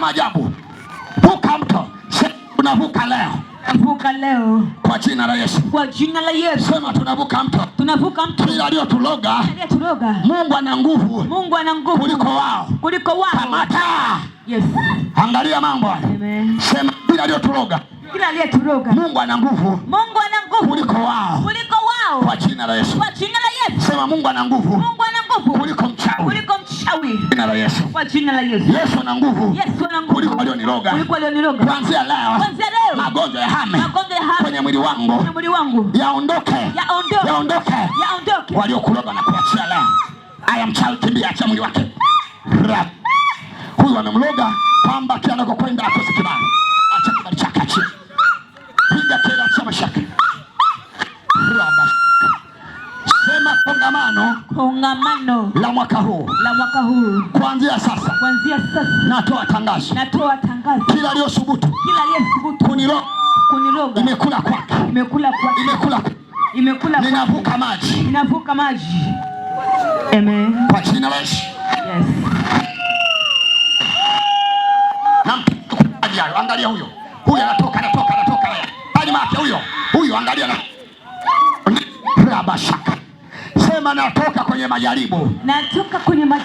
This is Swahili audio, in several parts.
maajabu. Vuka mto. Tunavuka leo. Tunavuka leo. Kwa jina la Yesu. Kwa jina la Yesu. Sema tunavuka mto. Tunavuka mto. Kila aliyotuloga. Aliyetuloga. Mungu ana nguvu. Mungu ana nguvu. Kuliko wao. Kuliko wao. Kamata. Yes. Angalia mambo haya. Amen. Sema kila aliyotuloga. Kila aliyetuloga. Mungu ana nguvu. Mungu ana nguvu. Kuliko wao. Kuliko wao. Kwa jina la Yesu. Kwa jina la Yesu. Sema Mungu ana nguvu. Mungu ana nguvu. Kuliko mchawi. Kuliko mchawi. Kwa jina la Yesu. Kwa jina la Yesu. Yesu ana nguvu. Yesu ana nguvu. Kuliko walioniloga. Kuliko walioniloga. Kuanzia leo. Kuanzia leo. Magonjwa ya hame. Magonjwa ya hame. Kwenye mwili wangu. Kwenye mwili wangu. Yaondoke. Yaondoke. Yaondoke. Yaondoke. Waliokuloga na kuachia leo. Aya mchawi kimbia, acha mwili wake. Huyu amemloga kwamba kila anakokwenda akose kibali. Acha kibali chake achia. Piga tena acha mashaka. Sema kongamano la mwaka huu. Kuanzia sasa. Natoa tangazo. Kila aliyosubutu kuniloga imekula kwake. Ninavuka maji. Amen. Kwa jina la Yesu. Yes. Angalia huyo. Huyo anatoka haya. Hadi make huyo angalia na. Rabashaka. Sema natoka kwenye majaribu.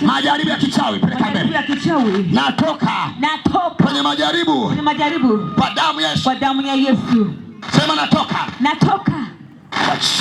Majaribu ya kichawi, peleka mbele. Natoka kwenye majaribu. Kwa damu ya Yesu. Sema natoka.